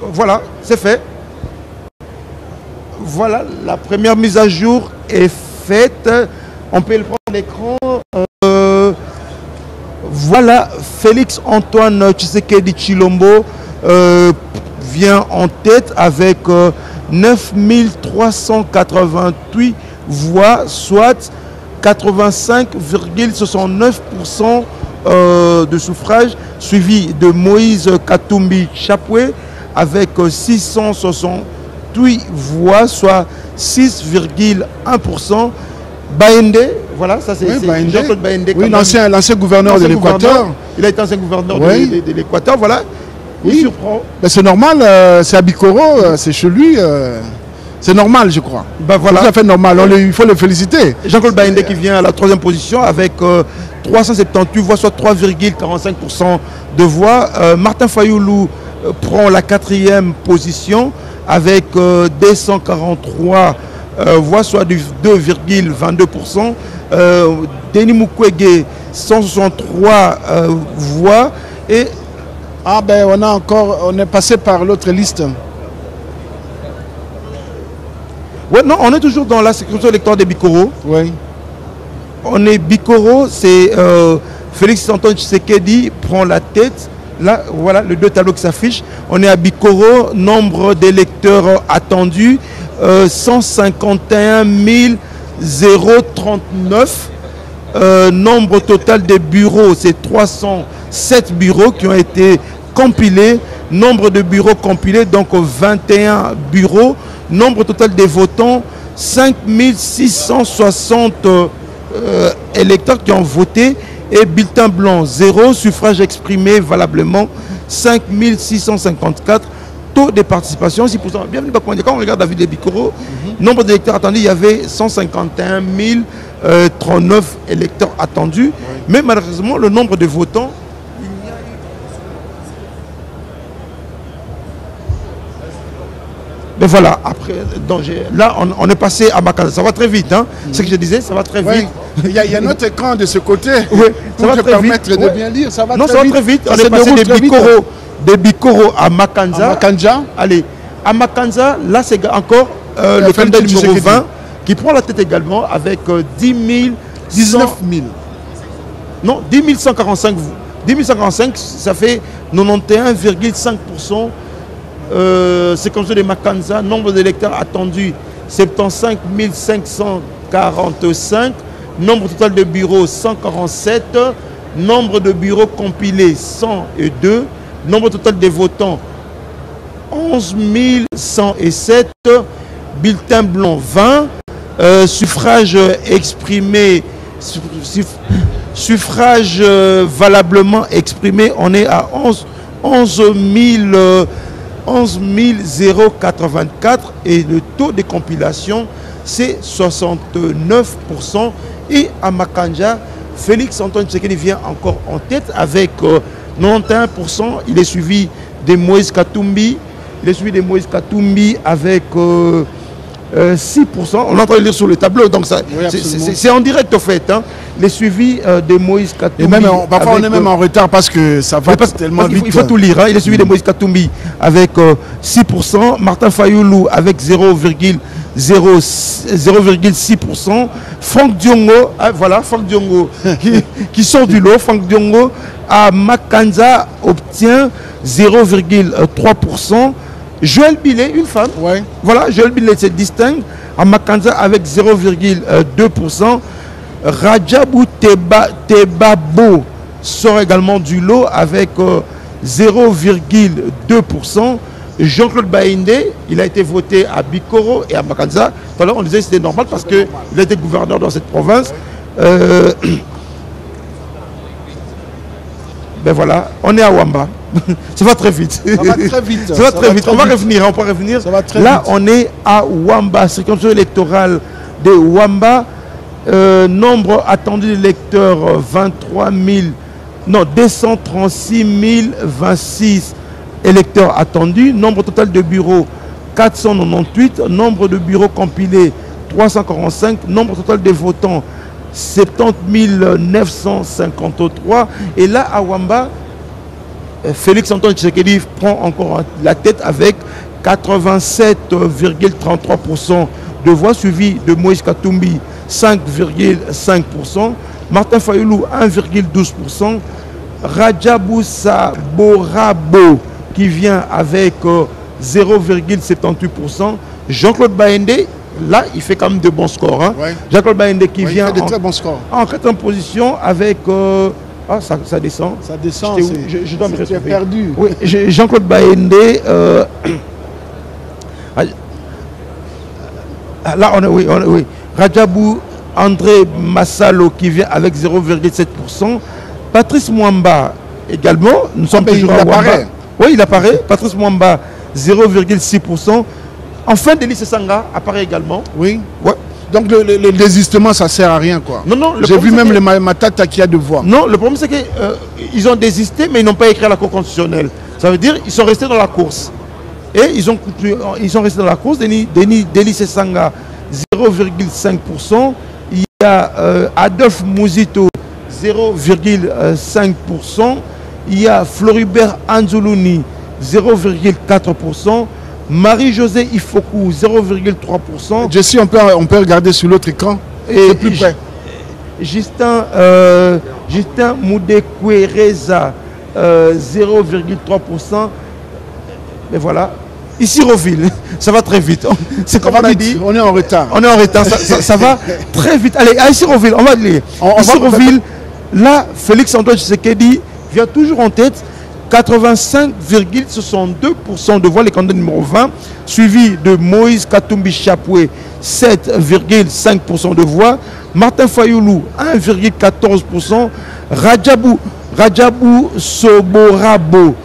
Voilà, c'est fait. Voilà, la première mise à jour est faite. On peut le prendre à l'écran. Voilà, Félix Antoine Tshisekedi Tshilombo vient en tête avec 9388 voix, soit 85,69% de suffrage, suivi de Moïse Katumbi Chapwe avec 668 voix, soit 6,1%. Baende, voilà, ça c'est Jean-Claude Baende. Oui, l'ancien gouverneur de l'Équateur. Il a été ancien gouverneur de l'Équateur, voilà. Il surprend. C'est normal, c'est à Bikoro, c'est chez lui. C'est normal, je crois. Ben voilà. C'est tout à fait normal, il faut le féliciter. Jean-Claude Baende qui vient à la 3e position avec 378 voix, soit 3,45% de voix. Martin Fayoulou prend la 4e position avec 243 voix, soit du 2,22%. Denis Mukwege, 163 voix. Et ah ben on est passé par l'autre liste. Ouais, non, on est toujours dans la circonscription électorale de Bikoro. Oui. On est Bikoro, c'est Félix Antoine Tshisekedi prend la tête. Là, voilà les deux tableaux qui s'affichent. On est à Bikoro, nombre d'électeurs attendus, 151 039. Nombre total des bureaux, c'est 307 bureaux qui ont été compilés. Nombre de bureaux compilés, donc 21 bureaux. Nombre total des votants, 5660 électeurs qui ont voté. Et bulletin blanc, 0. Suffrage exprimé valablement, 5654. Taux de participation, 6%. Bienvenue, quand on regarde la ville de Bikoro, nombre d'électeurs attendus, il y avait 151 039 électeurs attendus. Oui. Mais malheureusement, le nombre de votants, mais voilà, après, donc là, on est passé à Makanza. Ça va très vite, hein. Ce que je disais, ça va très vite. Il y a notre écran de ce côté. Oui, ça va très vite. De bien lire. Ça va non, ça va très vite. On est passé de Bikoro à Makanza. Allez, à Makanza, là, c'est encore le candidat numéro 20 qui prend la tête également avec 19 000. Non, 10 145. 10 145, ça fait 91,5%. C'est comme ça de Makanza. Nombre d'électeurs attendus 75 545. Nombre total de bureaux 147. Nombre de bureaux compilés 102. Nombre total de votants 11 107. Bulletin blanc 20. Suffrage exprimé. Suffrage valablement exprimé, on est à 11 084 et le taux de compilation c'est 69%. Et à Makanja, Félix Antoine Tshisekedi vient encore en tête avec 91%. Il est suivi de Moïse Katumbi. Avec 6%. On est en train de lire sur le tableau, donc c'est en direct au fait. Hein. Les suivis de Moïse Katumbi. Et même, parfois on est même en retard parce que ça va tellement vite. Il faut tout lire. Hein. Il est suivi de Moïse Katumbi avec 6%. Martin Fayoulou avec 0,6%. Franck Diongo, voilà, Franck Diongo qui sort du lot. Franck Diongo à Makanza obtient 0,3%. Joël Billet, une femme. Ouais. Voilà, Joël Billet se distingue à Makanza avec 0,2%. Rajabou Tebabo sort également du lot avec 0,2%. Jean-Claude Baende, il a été voté à Bikoro et à Makanza. Tout à l'heure, on disait que c'était normal parce qu'il a été gouverneur dans cette province. Ben voilà, on est à Wamba. Ça va très vite. Ça va très vite. Ça va très vite. On va revenir. On peut revenir. Ça va très Là, vite. on est à Wamba, circonscription électorale de Wamba. Nombre attendu d'électeurs 236 026 électeurs attendus. Nombre total de bureaux 498. Nombre de bureaux compilés 345. Nombre total de votants 70 953. Et là, à Wamba, Félix Antoine Tshisekedi prend encore la tête avec 87,33% de voix, suivi de Moïse Katumbi 5,5%, Martin Fayoulou 1,12%, Rajabou Saborabo qui vient avec 0,78%, Jean-Claude Baende, là il fait quand même de bons scores. Hein. Ouais. Jean-Claude Baende qui vient de très bons scores. En 4e position avec... ça descend. Ça descend, je dois me retrouver. Tu es perdu. Oui, Jean-Claude Baende... là, oui. Rajabou André Massalo qui vient avec 0,7%. Patrice Mwamba également. Nous sommes toujours à Mwamba. Oui, il apparaît. Patrice Mwamba, 0,6%. Enfin, Denis Sanga apparaît également. Oui. Ouais. Donc le désistement, ça ne sert à rien, quoi. Non. J'ai vu même les Matata qui a de voix. Non, le problème c'est qu'ils ont désisté, mais ils n'ont pas écrit à la Cour constitutionnelle. Ça veut dire qu'ils sont restés dans la course. Et ils sont restés dans la course. Denis Sanga, 0,5%. Il y a Adolphe Mouzito, 0,5%. Il y a Floribert Anzoulouni, 0,4%. Marie-Josée Ifokou, 0,3%. Jessie, on peut regarder sur l'autre écran. Et plus près. Justin Moudekouereza, 0,3%. Mais voilà. Ici, Roville, ça va très vite. C'est comme on a dit. On est en retard. On est en retard. Ça va très vite. Allez, à ici, Roville, on va lire. Ici, Roville, là, Félix Antoine Tshisekedi vient toujours en tête. 85,62% de voix, les candidats numéro 20, suivi de Moïse Katumbi Chapoué, 7,5% de voix, Martin Fayoulou, 1,14%, Rajabou Soborabo,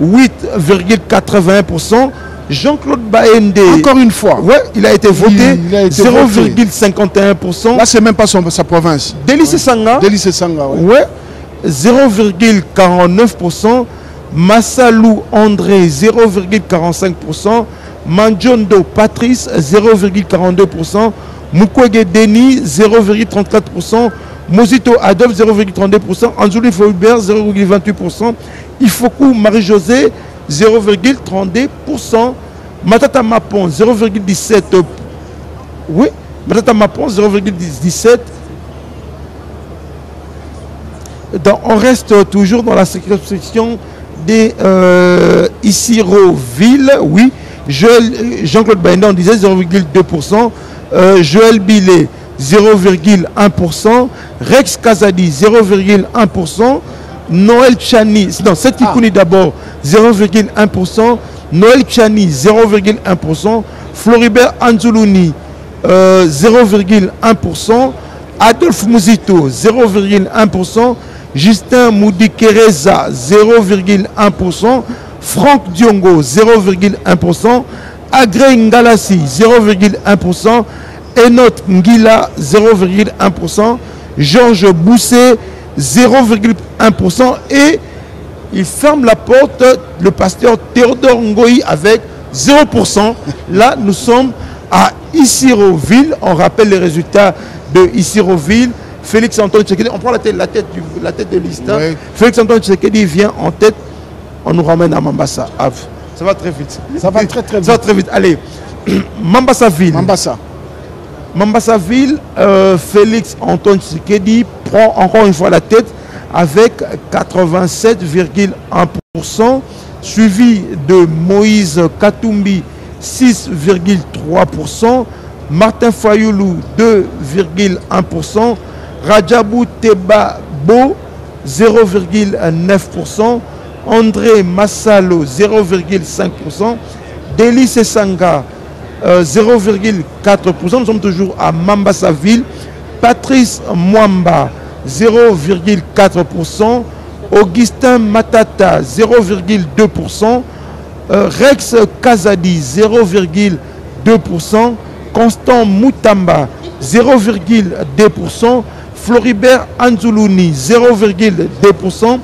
8,81%, Jean-Claude Baende, encore une fois, ouais, il a été voté, 0,51%. Là, c'est même pas sa province. Denis Sanga, ouais, 0,49%. Massalou André, 0,45%. Mandjondo Patrice, 0,42%. Mukwege Denis, 0,34%. Mozito Adolphe, 0,32%. Anzouli Faubert, 0,28%. Ifokou Marie-Josée, 0,32%. Matata Mapon, 0,17%. Oui, Matata Mapon, 0,17%. On reste toujours dans la circonscription des Isiroville, oui. Jean-Claude Baende, on disait 0,2%. Joël Billet, 0,1%. Rex Kazadi, 0,1%. Noël Chani, non, c'est Kikouni d'abord, 0,1%. Noël Chani, 0,1%. Floribert Anzoulouni, 0,1%. Adolphe Mouzito, 0,1%. Justin Moudikereza, 0,1%. Franck Diongo, 0,1%. Agré Ngalassi, 0,1%. Enoch Ngila, 0,1%. Georges Boussé, 0,1%. Et il ferme la porte, le pasteur Théodore Ngoï, avec 0%. Là, nous sommes à Isiroville. On rappelle les résultats de Isiroville. Félix Antoine Tshisekedi, on prend la tête de liste. Oui. Félix Antoine Tshisekedi vient en tête, on nous ramène à Mambasa. Ça va très vite. Ça va très vite. Ça va très vite. Allez, Mambasa-Ville. Mambasa-Ville, Félix Antoine Tshisekedi prend encore une fois la tête avec 87,1%, suivi de Moïse Katumbi, 6,3%, Martin Fayoulou, 2,1%, Rajabou Tebabo, 0,9%, André Massalo, 0,5%, Denis Sanga, 0,4%. Nous sommes toujours à Mambasa-Ville. Patrice Mwamba, 0,4%. Augustin Matata, 0,2%. Rex Kazadi, 0,2%. Constant Moutamba, 0,2%. Floribert Anzoulouni, 0,2%.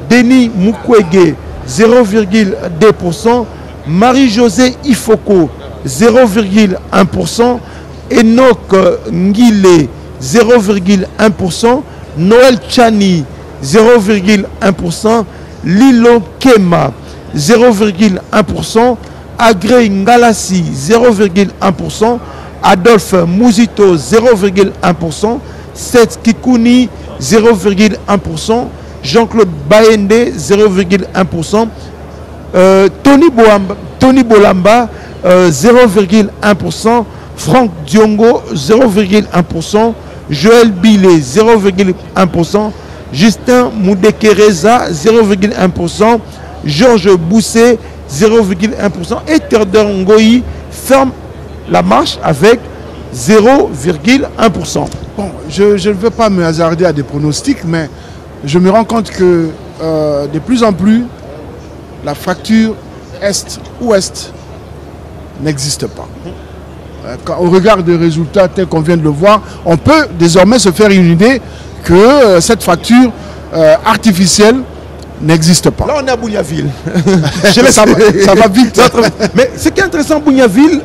Denis Mukwege, 0,2%. Marie-Josée Ifoko, 0,1%. Enoch Ngile, 0,1%. Noël Chani, 0,1%. Lilo Kema, 0,1%. Agré Ngalassi, 0,1%. Adolphe Mouzito, 0,1%. Seth Kikouni, 0,1%. Jean-Claude Baende, 0,1%. Tony Bolamba, 0,1%. Franck Diongo, 0,1%. Joël Billet, 0,1%. Justin Moudekereza, 0,1%. Georges Bousset, 0,1%. Et Terder Ngoyi ferme la marche avec 0,1%. Bon, je ne veux pas me hasarder à des pronostics, mais je me rends compte que de plus en plus, la fracture Est-Ouest n'existe pas. Au regard des résultats tels qu'on vient de le voir, on peut désormais se faire une idée que cette fracture artificielle n'existe pas. Là, on est à Bougnaville. ça va vite. Mais ce qui est intéressant, Bougnaville,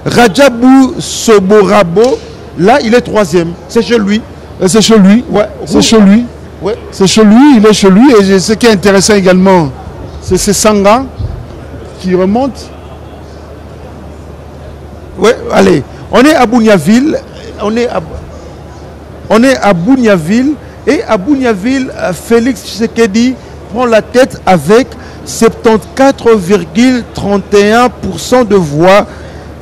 Rajabou Soborabo, là, il est troisième. C'est chez lui. C'est chez lui. Ouais. C'est chez lui. Ouais. C'est chez lui, il est chez lui. Et ce qui est intéressant également, c'est Sanga qui remonte. Oui, allez. On est à Bougnaville. On est à Bougnaville. Et à Bougnaville, Félix Tshisekedi prend la tête avec 74,31% de voix.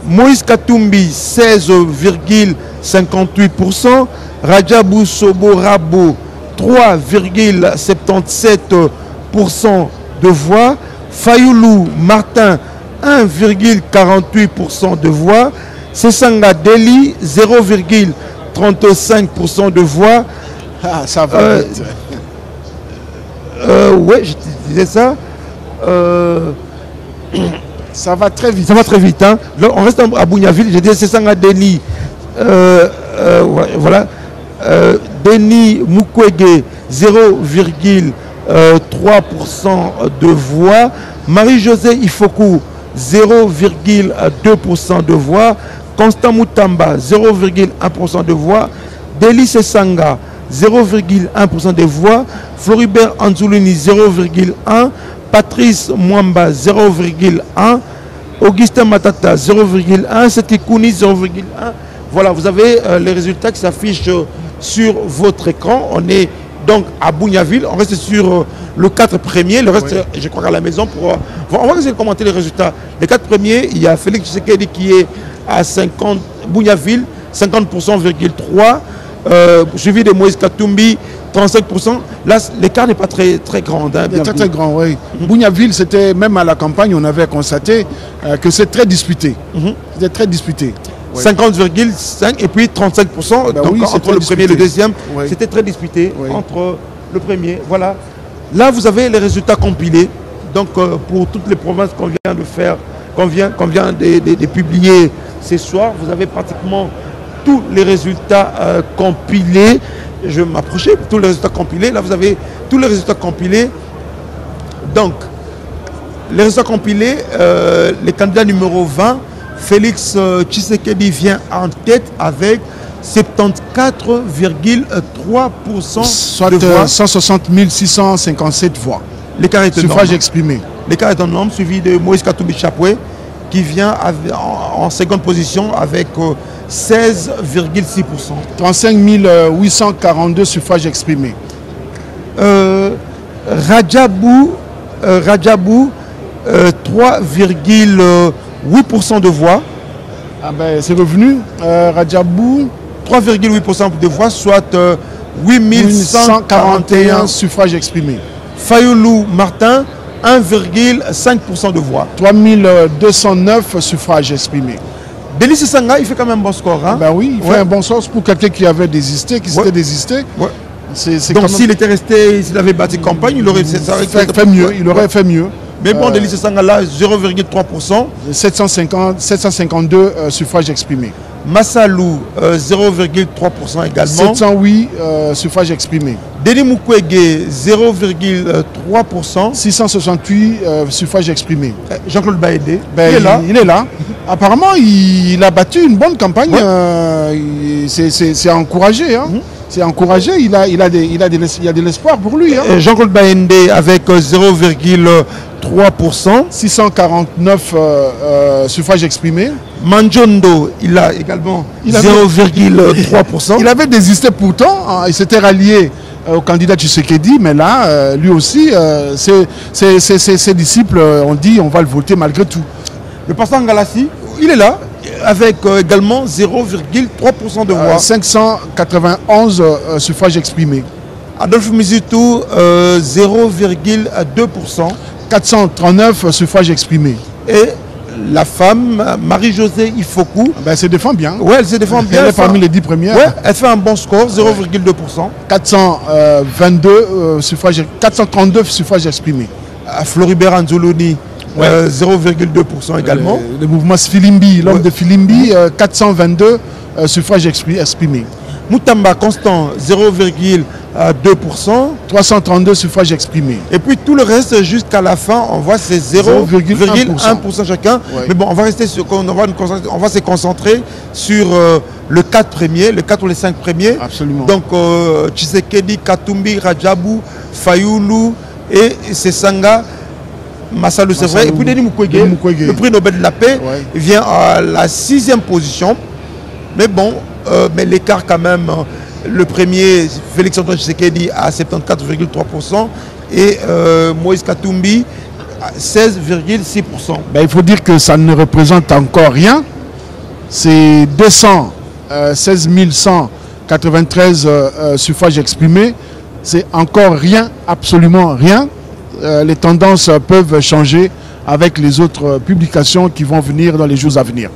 Moïse Katumbi, 16,58%. Rajabou Soborabo, 3,77% de voix. Fayoulou Martin, 1,48% de voix. Sessanga Deli, 0,35% de voix. Ah, ça va vite. Oui, je disais ça. Ça va très vite. Ça va très vite. Hein. Là, on reste à Bougnaville. Je disais Sessanga Deli. Voilà. Denis Mukwege, 0,3% de voix. Marie-Josée Ifoku, 0,2% de voix. Constant Moutamba, 0,1% de voix. Deli Sessanga, 0,1% de voix. Floribert Anzulini, 0,1%. Patrice Mwamba, 0,1%. Augustin Matata, 0,1%. Setikouni, 0,1%. Voilà, vous avez les résultats qui s'affichent sur votre écran. On est donc à Bougnaville. On reste sur le 4 premiers. Le reste, oui, je crois, à la maison. On va essayer de commenter les résultats. Les 4 premiers, il y a Félix Tshisekedi qui est à 50, Bougnaville, 50,3%. Suivi de Moïse Katumbi, 35%. Là, l'écart n'est pas très grand. Hein, très grand, oui. Bougnaville, c'était même à la campagne, on avait constaté que c'est très disputé. C'était très disputé. 50,5% et puis 35%. Ben donc oui, entre le premier et le deuxième, c'était très disputé entre le premier. Voilà. Là, vous avez les résultats compilés. Donc, pour toutes les provinces qu'on vient de faire, qu'on vient de publier ce soir, vous avez pratiquement tous les résultats compilés. Je vais m'approcher, tous les résultats compilés. Là, vous avez tous les résultats compilés. Donc, les résultats compilés, les candidats numéro 20, Félix Tshisekedi vient en tête avec 74,3% soit de voix. 160 657 voix. L'écart est énorme. Suffrage exprimé. L'écart est énorme, suivi de Moïse Katumbi Chapoué, qui vient en seconde position avec 16,6%. 35 842 suffrages exprimés. Rajabou 3,8% de voix. Ah ben, c'est revenu. Rajabou 3,8% de voix, soit 8141 suffrages exprimés. Fayoulou Martin, 1,5% de voix. 3209 suffrages exprimés. Deli Sessanga, il fait quand même un bon score. Hein? Ben oui, il fait un bon score pour quelqu'un qui avait désisté, qui s'était désisté. Ouais. Donc s'il était resté, s'il avait battu campagne, il aurait fait mieux. Il aurait fait mieux. Mais bon, Deli Sessanga là, 0,3%. 752 suffrages exprimés. Massalou, 0,3% également. 708 suffrages exprimés. Denis Mukwege, 0,3%. 668 suffrages exprimés. Jean-Claude Baédé, il est là. Apparemment, il a battu une bonne campagne. C'est encouragé. Hein. c'est encouragé, il y a de l'espoir pour lui. Hein. Jean-Claude Baende avec 0,3%. 649 suffrages exprimés. Manjondo, il a également 0,3%. Il avait désisté pourtant, hein, il s'était rallié au candidat Tshisekedi, mais là, lui aussi, ses disciples ont dit on va le voter malgré tout. Le pasteur Ngalassi, il est là, avec également 0,3% de voix. 591 suffrages exprimés. Adolphe Mizitou, 0,2%. 439 suffrages exprimés. Et la femme, Marie-Josée Ifoku, ben, elle se défend bien. Oui, elle se défend bien. Elle est parmi les 10 premières. Ouais, elle fait un bon score, 0,2%. 432 suffrages exprimés. Floribert Anzoloni, 0,2% également. Le mouvement Filimbi, l'homme de Filimbi, 422 suffrages exprimés. Moutamba Constant, 0,2%. 332 suffrages exprimés. Et puis tout le reste, jusqu'à la fin, on voit c'est 0,1% chacun. Ouais. Mais bon, on va rester sur, on va se concentrer sur le 4 premiers, le 4 ou les 5 premiers. Absolument. Donc Tshisekedi, Katumbi, Radjabou, Fayoulou et Sesanga. Massalou, c'est vrai. Et puis Denis Mukwege, le prix Nobel de la paix, vient à la 6e position. Mais bon, mais l'écart quand même, le premier, Félix-Antoine Tshisekedi à 74,3% et Moïse Katumbi à 16,6%. Ben, il faut dire que ça ne représente encore rien. C'est 216 193 suffrages exprimés. C'est encore rien, absolument rien. Les tendances peuvent changer avec les autres publications qui vont venir dans les jours à venir.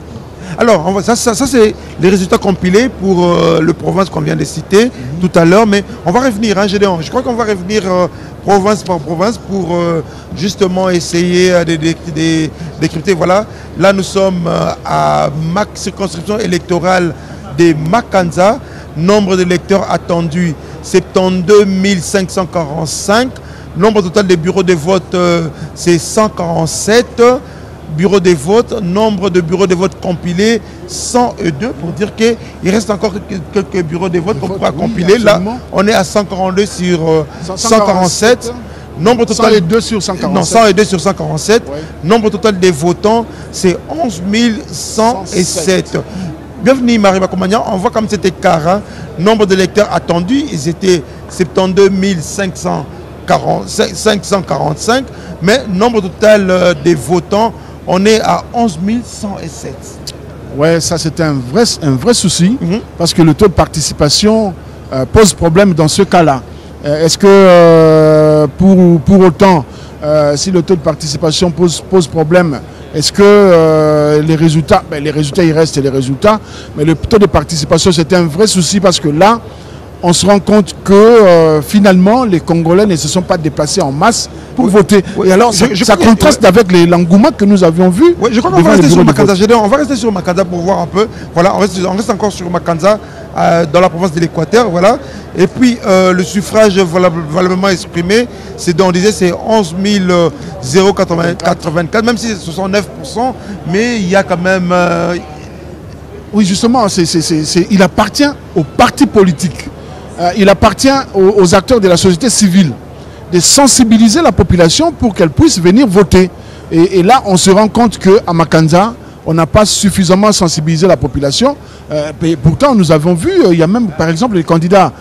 Alors, ça c'est les résultats compilés pour le province qu'on vient de citer tout à l'heure, mais on va revenir, hein, Gédéon. Je crois qu'on va revenir province par province pour justement essayer de décrypter. Voilà, là nous sommes à ma circonscription électorale de Makanza. Nombre d'électeurs attendus, 72 545. Nombre total des bureaux de vote, c'est 147 bureaux de vote. Nombre de bureaux de vote compilés, 102, pour dire qu'il reste encore quelques bureaux de vote qu'on pourra compiler. Là, on est à 142 sur 147. Nombre total 102 sur 147. Non, 102 sur 147. Ouais. Nombre total des votants, c'est 11 107. Bienvenue Marie Bakomania. On voit comme cet écart. Hein. Nombre d'électeurs attendus, ils étaient 72 545, mais nombre total des votants, on est à 11 107. Ouais, ça c'est un vrai souci, parce que le taux de participation pose problème dans ce cas-là. Est-ce que pour autant, si le taux de participation pose problème, est-ce que les résultats ils restent les résultats, mais le taux de participation c'est un vrai souci parce que là, on se rend compte que finalement les Congolais ne se sont pas déplacés en masse pour voter. Oui, alors, ça contraste avec l'engouement que nous avions vu. Oui, je crois qu'on va rester sur Makanza. On va rester sur Makanza pour voir un peu. Voilà, on reste encore sur Makanza dans la province de l'Équateur. Voilà. Et puis le suffrage valablement exprimé, on disait c'est 11 084, même si c'est 69%, mais il y a quand même... Oui, justement, il appartient aux partis politiques. Il appartient aux acteurs de la société civile de sensibiliser la population pour qu'elle puisse venir voter. Et là, on se rend compte qu'à Makanza, on n'a pas suffisamment sensibilisé la population. Pourtant, nous avons vu, il y a même, par exemple, les candidats,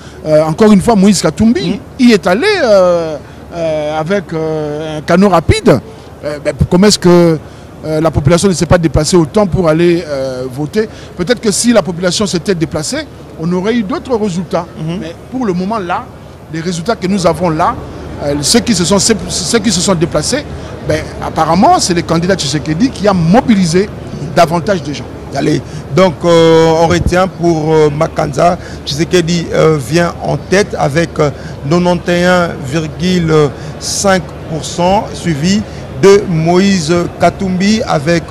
encore une fois, Moïse Katumbi, il est allé avec un canot rapide. Comment est-ce que la population ne s'est pas déplacée autant pour aller voter? Peut-être que si la population s'était déplacée, on aurait eu d'autres résultats. Mais pour le moment, là, les résultats que nous avons là, ceux qui se sont déplacés, apparemment, c'est le candidat Tshisekedi qui a mobilisé davantage de gens. Allez, donc on retient pour Makanza, Tshisekedi vient en tête avec 91,5%, suivi de Moïse Katumbi avec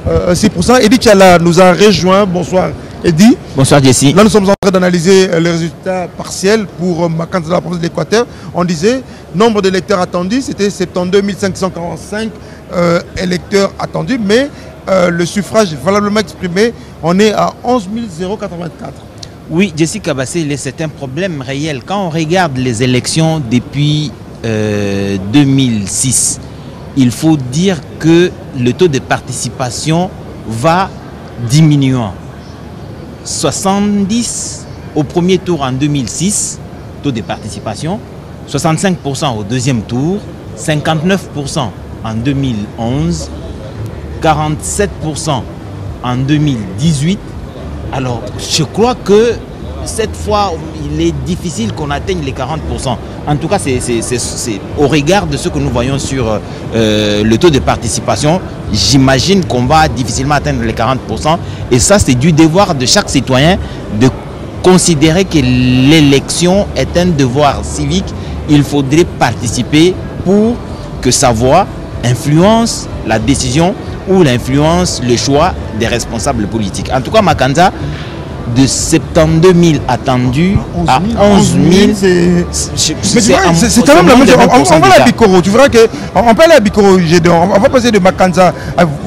6%. Edith Chala nous a rejoint. Bonsoir Edith. Bonsoir Jessie. Là nous sommes en train d'analyser les résultats partiels pour Makanza de la province de l'Équateur. On disait, nombre d'électeurs attendus, c'était 72 545 électeurs attendus, mais le suffrage valablement exprimé, on est à 11 084. Oui, Jessica Bassé, c'est un problème réel. Quand on regarde les élections depuis 2006, il faut dire que le taux de participation va diminuant. 70 au premier tour en 2006, taux de participation, 65% au deuxième tour, 59% en 2011, 47% en 2018. Alors, je crois que cette fois, il est difficile qu'on atteigne les 40%. En tout cas, c'est au regard de ce que nous voyons sur le taux de participation, j'imagine qu'on va difficilement atteindre les 40%. Et ça, c'est du devoir de chaque citoyen de considérer que l'élection est un devoir civique. Il faudrait participer pour que sa voix influence la décision ou l'influence le choix des responsables politiques. En tout cas, Makanza, de 72 000 attendus à 11 000, c'est quand même la même chose. On va à Bikoro, tu verras qu'on peut aller à Bikoro, on va passer de Makanza,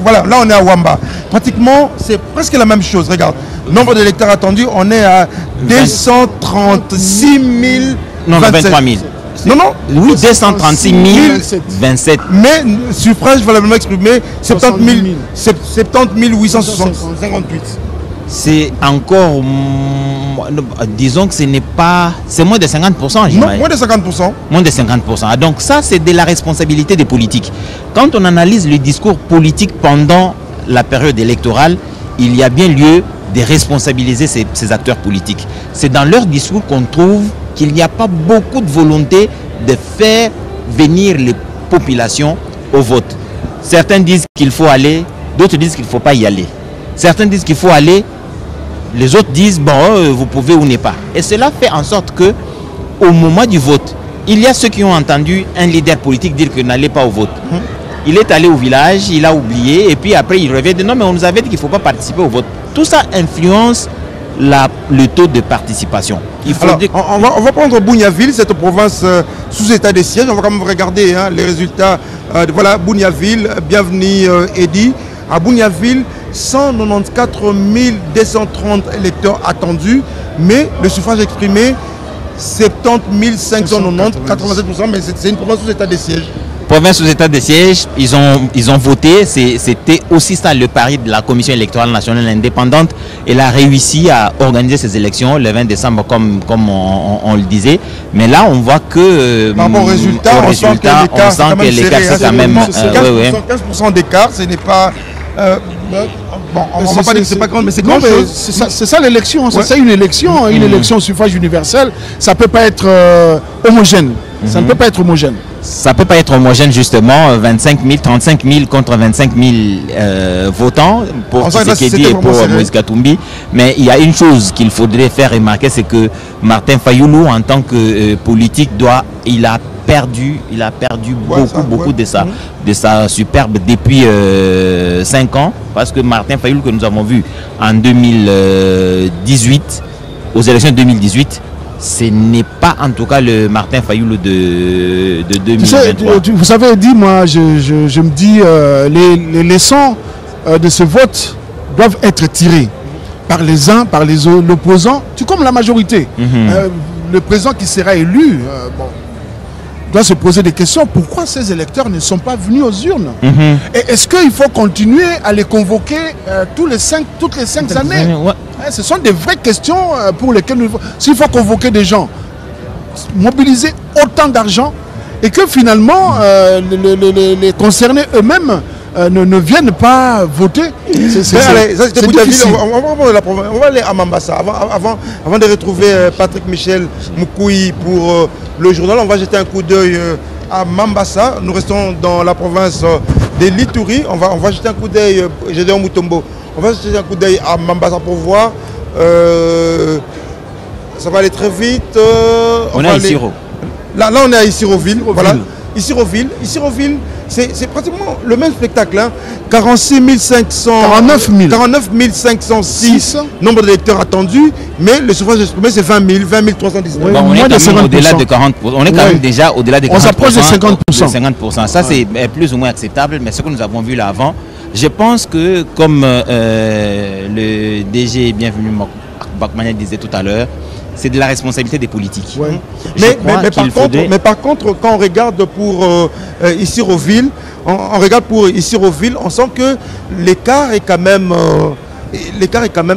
voilà, là on est à Wamba. Pratiquement, c'est presque la même chose. Regarde, nombre d'électeurs attendus, on est à 236 000. Non, 23 000. Non, non. Oui, 236 027. Mais suffrage valablement exprimé, 70 858. C'est encore, disons que ce n'est pas, c'est moins de 50%. Non, moins de 50%. Moins de 50%. Donc ça, c'est de la responsabilité des politiques. Quand on analyse le discours politique pendant la période électorale, il y a bien lieu de responsabiliser ces acteurs politiques. C'est dans leur discours qu'on trouve qu'il n'y a pas beaucoup de volonté de faire venir les populations au vote. Certains disent qu'il faut aller, d'autres disent qu'il ne faut pas y aller. Certains disent qu'il faut aller, les autres disent bon, vous pouvez ou n'est pas. Et cela fait en sorte que au moment du vote, il y a ceux qui ont entendu un leader politique dire que n'allez pas au vote. Il est allé au village, il a oublié, et puis après il revient de non, mais on nous avait dit qu'il ne faut pas participer au vote. Tout ça influence le taux de participation. Alors, on va prendre Bougnaville, cette province sous état de siège. On va quand même regarder les résultats. Voilà, Bougnaville, bienvenue Eddy. À Bougnaville, 194 230 électeurs attendus, mais le suffrage exprimé, 70 590, 87%, mais c'est une province sous état de siège. Province sous état de siège, ils ont voté, c'était aussi ça le pari de la Commission électorale nationale indépendante. Elle a réussi à organiser ces élections le 20 décembre comme on le disait. Mais là, on voit que par rapport au résultat, on sent que l'écart c'est quand même 15% d'écart, ce n'est pas... bon, on ne va pas dire que c'est pas grand, mais c'est grand chose. C'est ça l'élection, c'est ça une élection, une élection au suffrage universel. Ça ne peut pas être homogène. Ça ne peut pas être homogène. Ça ne peut pas être homogène justement, 25 000, 35 000 contre 25 000 votants pour Tshisekedi et pour Moïse Katumbi. Mais il y a une chose qu'il faudrait faire remarquer, c'est que Martin Fayulu, en tant que politique, il a perdu beaucoup de sa superbe depuis 5 ans, parce que Martin Fayulu que nous avons vu en 2018, aux élections de 2018, ce n'est pas en tout cas le Martin Fayulu de 2023. Vous savez, moi je me dis les leçons de ce vote doivent être tirées par les uns, par les autres, l'opposant, tout comme la majorité. Le président qui sera élu doit se poser des questions. Pourquoi ces électeurs ne sont pas venus aux urnes? Et est-ce qu'il faut continuer à les convoquer toutes les 5 années? Ce sont des vraies questions pour lesquelles s'il faut convoquer des gens, mobiliser autant d'argent et que finalement les concernés eux-mêmes ne viennent pas voter. C'est difficile. On va aller à Mambasa. Avant de retrouver Patrick Michel Moukoui pour le journal, on va jeter un coup d'œil à Mambasa. Nous restons dans la province de l'Ituri. On va jeter un coup d'œil, Gédéon Mutombo. On va jeter un coup d'œil à Mambasa pour voir. Ça va aller très vite. On est à Isiro. Là, on est à Isiroville. Voilà. Isiroville, c'est pratiquement le même spectacle. 49 506 nombre d'électeurs attendus, mais le suffrage exprimé c'est 20 319. Bon, on est quand même au-delà de 40%. On est quand même déjà au-delà de 40%. On s'approche de 50%. Ça c'est plus ou moins acceptable, mais ce que nous avons vu là avant, je pense que comme le DG Bienvenu Bakmania disait tout à l'heure, c'est de la responsabilité des politiques. Ouais. Mais par contre, quand on regarde pour Issyroville, on sent que l'écart est quand même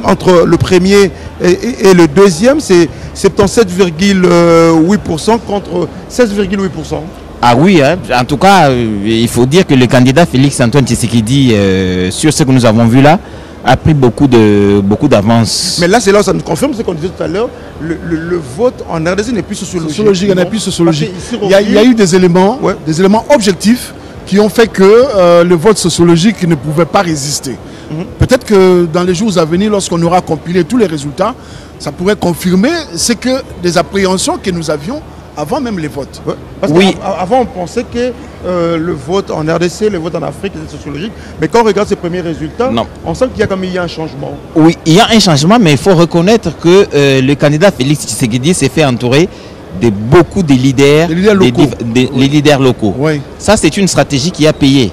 entre le premier et le deuxième, c'est 77,8% contre 16,8%. Ah oui, hein. En tout cas, il faut dire que le candidat Félix Antoine Tshisekedi, sur ce que nous avons vu là, a pris beaucoup d'avance. Mais là, c'est là où ça nous confirme ce qu'on disait tout à l'heure. Le vote en RDC n'est plus sociologique. Il y a eu des éléments objectifs qui ont fait que le vote sociologique ne pouvait pas résister. Peut-être que dans les jours à venir, lorsqu'on aura compilé tous les résultats, ça pourrait confirmer ce que des appréhensions que nous avions avant même les votes. Ouais, parce qu'avant, on pensait que le vote en RDC, le vote en Afrique était sociologique. Mais quand on regarde ces premiers résultats, on sent qu'il y a un changement. Oui, il y a un changement, mais il faut reconnaître que le candidat Félix Tshisekedi s'est fait entourer de beaucoup de leaders, leaders locaux. Oui. Ça, c'est une stratégie qui a payé.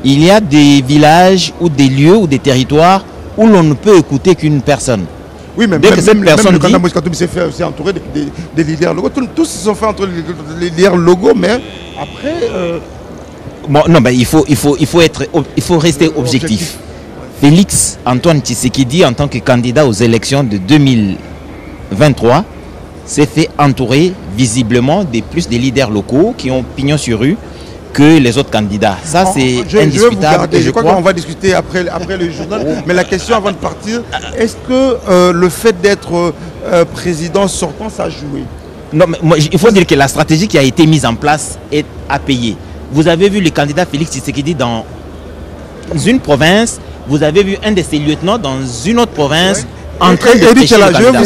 Il y a des villages ou des lieux ou des territoires où l'on ne peut écouter qu'une personne. Oui, mais même le candidat Moïse Katumbi s'est fait aussi entourer des leaders locaux. Tous se sont fait entourer des leaders locaux, mais après... Bon, non, ben, il faut rester objectif. Félix Antoine Tshisekedi, en tant que candidat aux élections de 2023, s'est fait entourer visiblement plus des leaders locaux qui ont pignon sur rue que les autres candidats. Ça, c'est indiscutable. Je crois qu'on va discuter après le journal. Mais la question avant de partir, est-ce que le fait d'être président sortant, ça a joué? Non, mais il faut dire que la stratégie qui a été mise en place a payé. Vous avez vu le candidat Félix Tshisekedi dans une province, vous avez vu un de ses lieutenants dans une autre province en train de prêcher le candidat.